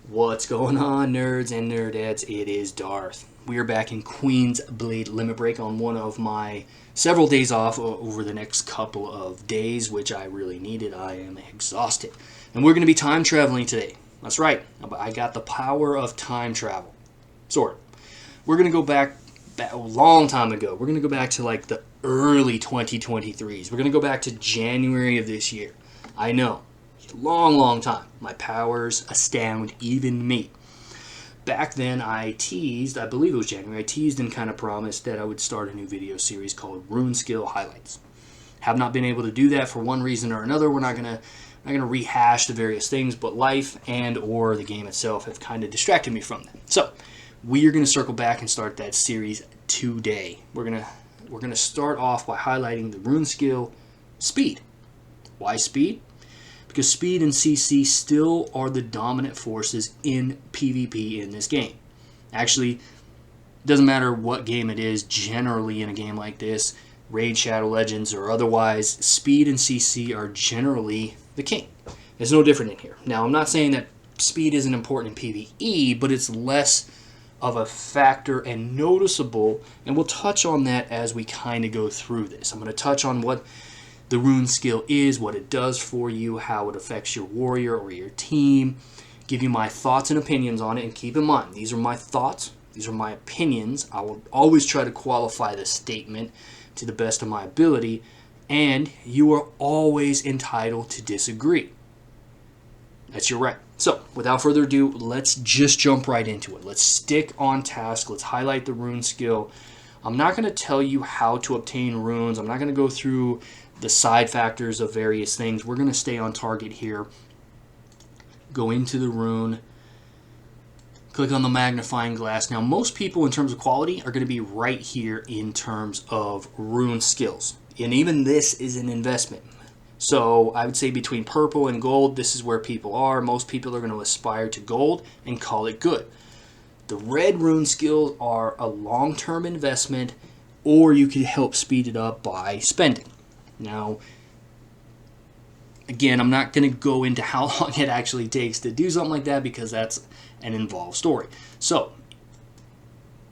What's going on, nerds and nerdettes? It is Darth. We are back in Queen's Blade Limit Break on one of my several days off over the next couple of days, which I really needed. I am exhausted. And we're going to be time traveling today. That's right. I got the power of time travel. Sort of. We're going to go back a long time ago. We're going to go back to like the early 2023s. We're going to go back to January of this year. I know. Long time. My powers astound even me. Back then I teased, I believe it was January, I teased and kind of promised that I would start a new video series called Rune Skill Highlights. Have not been able to do that for one reason or another. We're not gonna rehash the various things, but life and or the game itself have kind of distracted me from that. So we are gonna circle back and start that series today. We're gonna start off by highlighting the Rune Skill Speed. Why speed? Because speed and CC still are the dominant forces in PvP in this game. Actually, it doesn't matter what game it is, generally in a game like this, Raid Shadow Legends or otherwise, speed and CC are generally the king. It's no different in here. Now, I'm not saying that speed isn't important in PvE, but it's less of a factor and noticeable, and we'll touch on that as we kind of go through this. I'm going to touch on what the Rune Skill is, what it does for you, how it affects your warrior or your team, give you my thoughts and opinions on it, and keep in mind, these are my thoughts, these are my opinions. I will always try to qualify the statement to the best of my ability, and you are always entitled to disagree. That's your right. So, without further ado, let's just jump right into it. Let's stick on task, let's highlight the Rune Skill. I'm not going to tell you how to obtain runes, I'm not going to go through the side factors of various things. We're going to stay on target here. Go into the rune. Click on the magnifying glass. Now, most people in terms of quality are going to be right here in terms of rune skills. And even this is an investment. So I would say between purple and gold, this is where people are. Most people are going to aspire to gold and call it good. The red rune skills are a long-term investment, or you can help speed it up by spending. Now, again, I'm not going to go into how long it actually takes to do something like that because that's an involved story. So,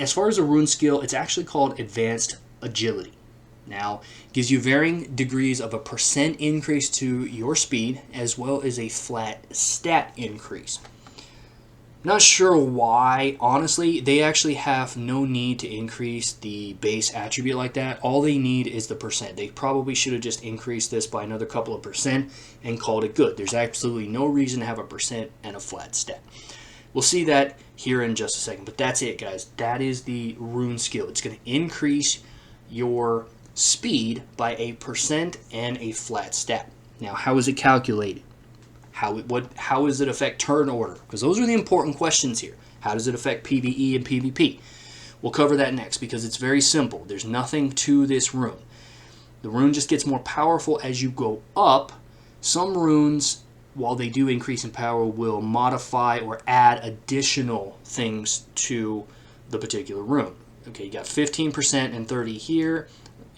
as far as a rune skill, it's actually called Advanced Agility. Now, it gives you varying degrees of a % increase to your speed as well as a flat stat increase. Not sure why, honestly. They actually have no need to increase the base attribute like that. All they need is the %. They probably should have just increased this by another couple of % and called it good. There's absolutely no reason to have a % and a flat stat. We'll see that here in just a second, but that's it, guys. That is the rune skill. It's going to increase your speed by a % and a flat stat. Now, how is it calculated? How does it affect turn order? Because those are the important questions here. How does it affect PvE and PvP? We'll cover that next because it's very simple. There's nothing to this rune. The rune just gets more powerful as you go up. Some runes, while they do increase in power, will modify or add additional things to the particular rune. Okay, you got 15% and 30 here.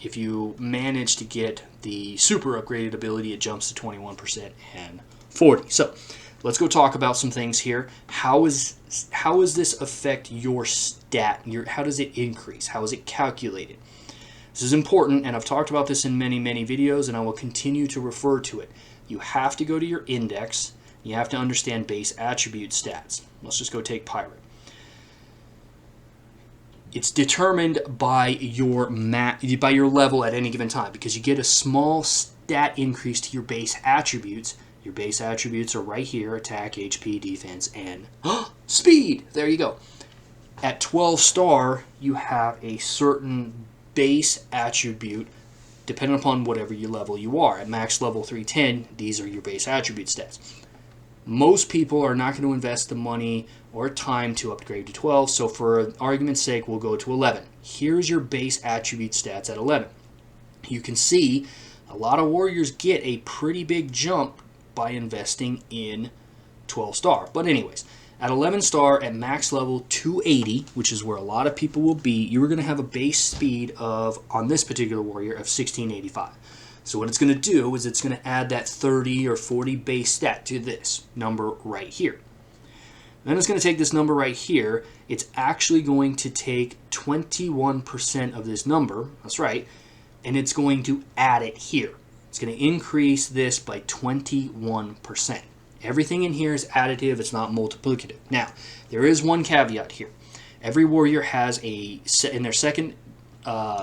If you manage to get the super upgraded ability, it jumps to 21% and 40. So let's go talk about some things here. How does this affect your stat? How does it increase? How is it calculated? This is important, and I've talked about this in many videos, and I will continue to refer to it. You have to go to your index. You have to understand base attribute stats. Let's just go take Pirate. It's determined by your level at any given time because you get a small stat increase to your base attributes. Your base attributes are right here: attack, HP, defense, and speed. There you go. At 12 star, you have a certain base attribute depending upon whatever your level you are. At max level 310, these are your base attribute stats. Most people are not going to invest the money or time to upgrade to 12, so for argument's sake, we'll go to 11. Here's your base attribute stats at 11. You can see a lot of warriors get a pretty big jump by investing in 12 star. But anyways, at 11 star at max level 280, which is where a lot of people will be, you are going to have a base speed of, on this particular warrior, of 1685. So what it's going to do is it's going to add that 30 or 40 base stat to this number right here. And then it's going to take this number right here. It's actually going to take 21% of this number, that's right, and it's going to add it here. It's going to increase this by 21%. Everything in here is additive, it's not multiplicative. Now, there is one caveat here. Every warrior has in their second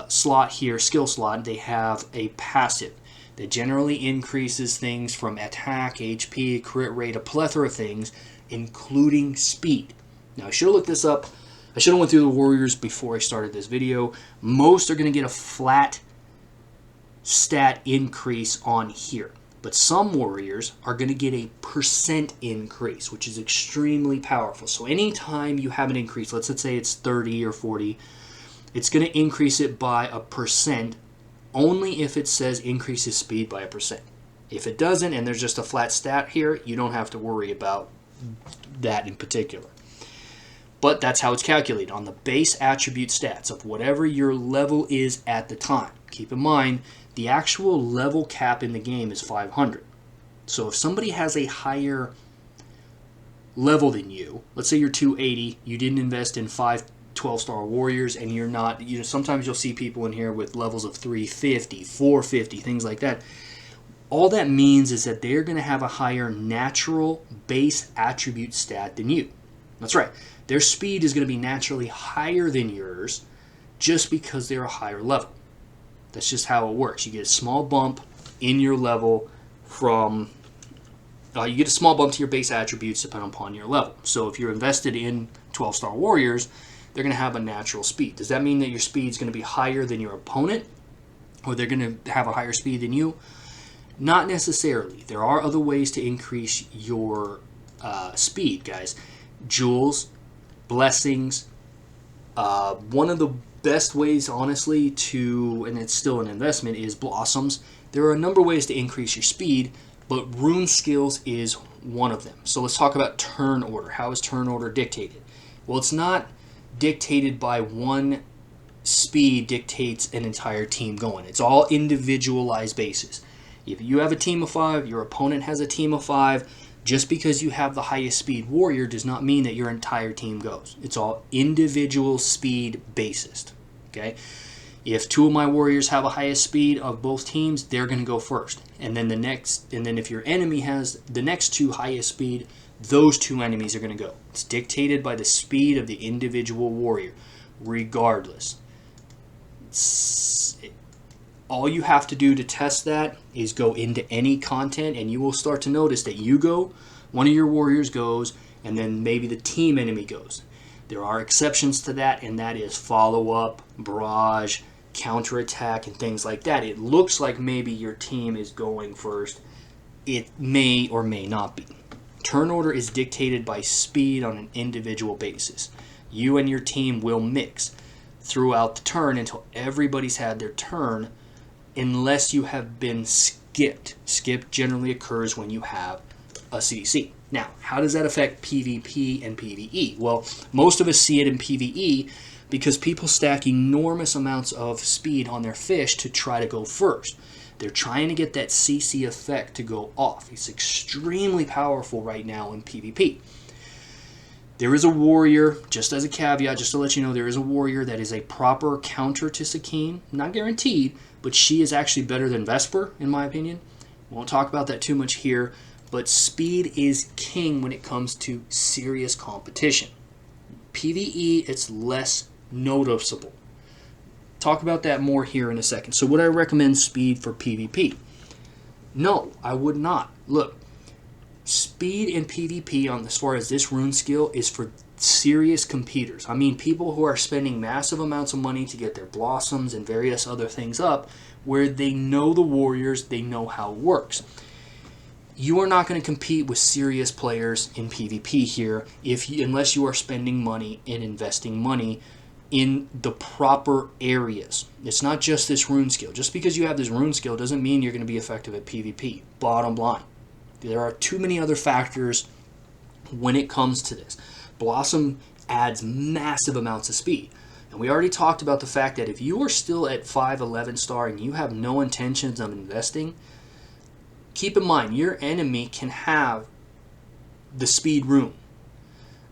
slot here, skill slot, they have a passive that generally increases things from attack, HP, crit rate, a plethora of things, including speed. Now, I should have looked this up. I should have went through the warriors before I started this video. Most are going to get a flat stat increase on here. But some warriors are going to get a percent increase, which is extremely powerful. So anytime you have an increase, let's say it's 30 or 40, it's going to increase it by a percent only if it says increases speed by a percent. If it doesn't, and there's just a flat stat here, you don't have to worry about that in particular. But that's how it's calculated, on the base attribute stats of whatever your level is at the time. Keep in mind, the actual level cap in the game is 500. So if somebody has a higher level than you, let's say you're 280, you didn't invest in 5 12-star warriors, and you're not, sometimes you'll see people in here with levels of 350, 450, things like that. All that means is that they're going to have a higher natural base attribute stat than you. That's right. Their speed is going to be naturally higher than yours just because they're a higher level. That's just how it works. You get a small bump in your level from, you get a small bump to your base attributes depending upon your level. So if you're invested in 12-star warriors, they're going to have a natural speed. Does that mean that your speed is going to be higher than your opponent, or they're going to have a higher speed than you? Not necessarily. There are other ways to increase your speed, guys. Jewels, blessings. One of the best ways, honestly, and it's still an investment, is blossoms. There are a number of ways to increase your speed, but rune skills is one of them. So let's talk about turn order. How is turn order dictated? Well, it's not dictated by one speed dictates an entire team going. It's all individualized basis. If you have a team of 5, your opponent has a team of 5, just because you have the highest speed warrior does not mean that your entire team goes. It's all individual speed basis. Okay? If 2 of my warriors have a highest speed of both teams, they're going to go first. And then if your enemy has the next 2 highest speed, those 2 enemies are going to go. It's dictated by the speed of the individual warrior, regardless. All you have to do to test that is go into any content, and you will start to notice that you go, one of your warriors goes, and then maybe the team enemy goes. There are exceptions to that, and that is follow-up, barrage, counterattack, and things like that. It looks like maybe your team is going first. It may or may not be. Turn order is dictated by speed on an individual basis. You and your team will mix throughout the turn until everybody's had their turn, unless you have been skipped. Skip generally occurs when you have a CC. Now, how does that affect PvP and PvE? Well, most of us see it in PvE because people stack enormous amounts of speed on their fish to try to go first. They're trying to get that CC effect to go off. It's extremely powerful right now in PvP. There is a warrior, just as a caveat, just to let you know, there is a warrior that is a proper counter to Sakine. Not guaranteed, but she is actually better than Vesper, in my opinion. Won't talk about that too much here, but speed is king when it comes to serious competition. PvE, it's less noticeable. Talk about that more here in a second. So would I recommend speed for PvP? No, I would not. Look, speed in PvP, as far as this rune skill, is for serious competitors. I mean, people who are spending massive amounts of money to get their blossoms and various other things up, where they know the warriors, they know how it works. You are not going to compete with serious players in PvP here unless you are spending money and investing money in the proper areas. It's not just this rune skill. Just because you have this rune skill doesn't mean you're going to be effective at PvP. Bottom line. There are too many other factors when it comes to this. Blossom adds massive amounts of speed. And we already talked about the fact that if you are still at 5-11 star and you have no intentions of investing, keep in mind your enemy can have the speed rune.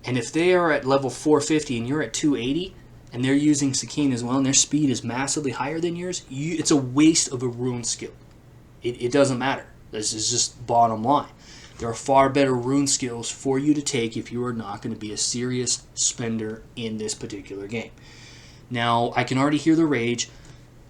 And if they are at level 450 and you're at 280, and they're using Sakine as well, and their speed is massively higher than yours, it's a waste of a rune skill. It doesn't matter. This is just bottom line. There are far better rune skills for you to take if you are not going to be a serious spender in this particular game. Now, I can already hear the rage.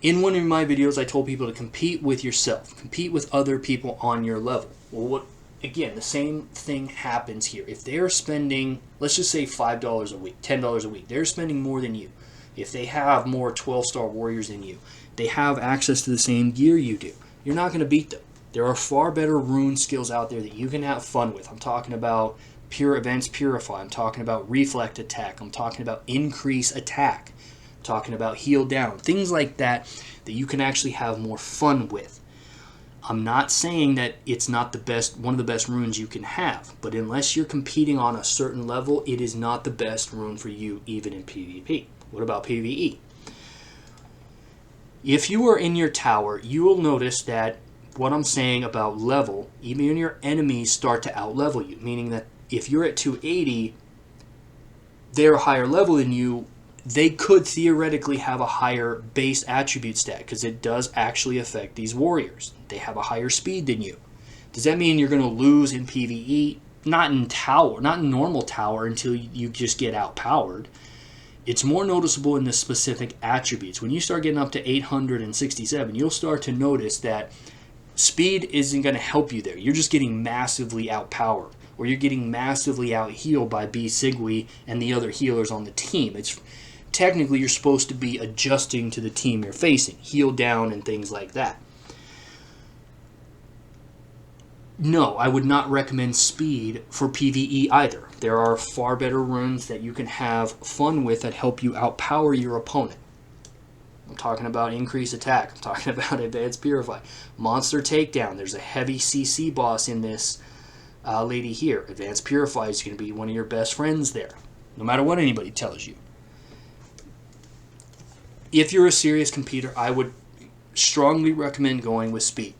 In one of my videos, I told people to compete with yourself. Compete with other people on your level. Well, again, the same thing happens here. If they're spending, let's just say $5 a week, $10 a week, they're spending more than you. If they have more 12-star warriors than you, they have access to the same gear you do, you're not going to beat them. There are far better rune skills out there that you can have fun with. I'm talking about pure events purify. I'm talking about reflect attack. I'm talking about increase attack. I'm talking about heal down. Things like that that you can actually have more fun with. I'm not saying that it's not the best, one of the best runes you can have, but unless you're competing on a certain level, it is not the best rune for you, even in PvP. What about PvE? If you are in your tower, you will notice that what I'm saying about level, even your enemies start to out-level you, meaning that if you're at 280, they're a higher level than you, they could theoretically have a higher base attribute stat, because it does actually affect these warriors. They have a higher speed than you. Does that mean you're going to lose in PvE? Not in tower, not in normal tower until you just get outpowered. It's more noticeable in the specific attributes. When you start getting up to 867, you'll start to notice that speed isn't going to help you there. You're just getting massively outpowered, or you're getting massively out-healed by B. Sigwy and the other healers on the team. It's technically you're supposed to be adjusting to the team you're facing, heal down and things like that. No, I would not recommend speed for PvE either. There are far better runes that you can have fun with that help you outpower your opponent. I'm talking about increase attack. I'm talking about advanced purify. Monster takedown. There's a heavy CC boss in this lady here. Advanced purify is going to be one of your best friends there, no matter what anybody tells you. If you're a serious competitor, I would strongly recommend going with speed.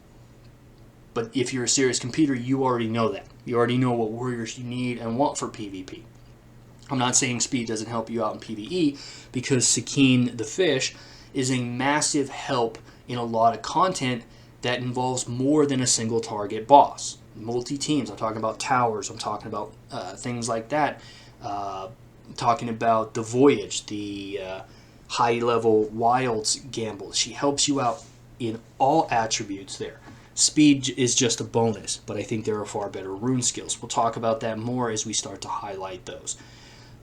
But if you're a serious competitor, you already know that. You already know what warriors you need and want for PvP. I'm not saying speed doesn't help you out in PvE, because Sakine the fish is a massive help in a lot of content that involves more than a single target boss. Multi-teams, I'm talking about towers, I'm talking about things like that. I'm talking about the Voyage, the high-level Wilds gamble. She helps you out in all attributes there. Speed is just a bonus, but I think there are far better rune skills. We'll talk about that more as we start to highlight those.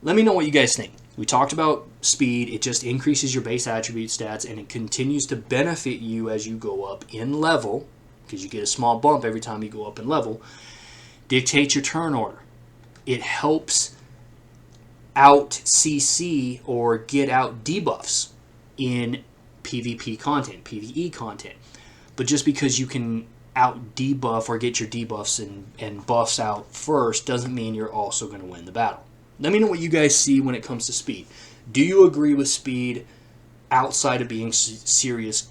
Let me know what you guys think. We talked about speed. It just increases your base attribute stats, and it continues to benefit you as you go up in level, because you get a small bump every time you go up in level. Dictates your turn order. It helps out CC or get out debuffs in PvP content, PvE content. But just because you can out debuff or get your debuffs and buffs out first doesn't mean you're also going to win the battle. Let me know what you guys see when it comes to speed. Do you agree with speed outside of being serious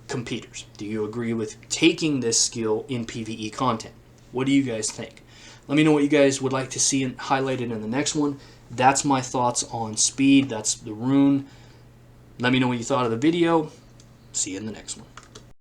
competitors? Do you agree with taking this skill in PvE content? What do you guys think? Let me know what you guys would like to see highlighted in the next one. That's my thoughts on speed. That's the rune. Let me know what you thought of the video. See you in the next one.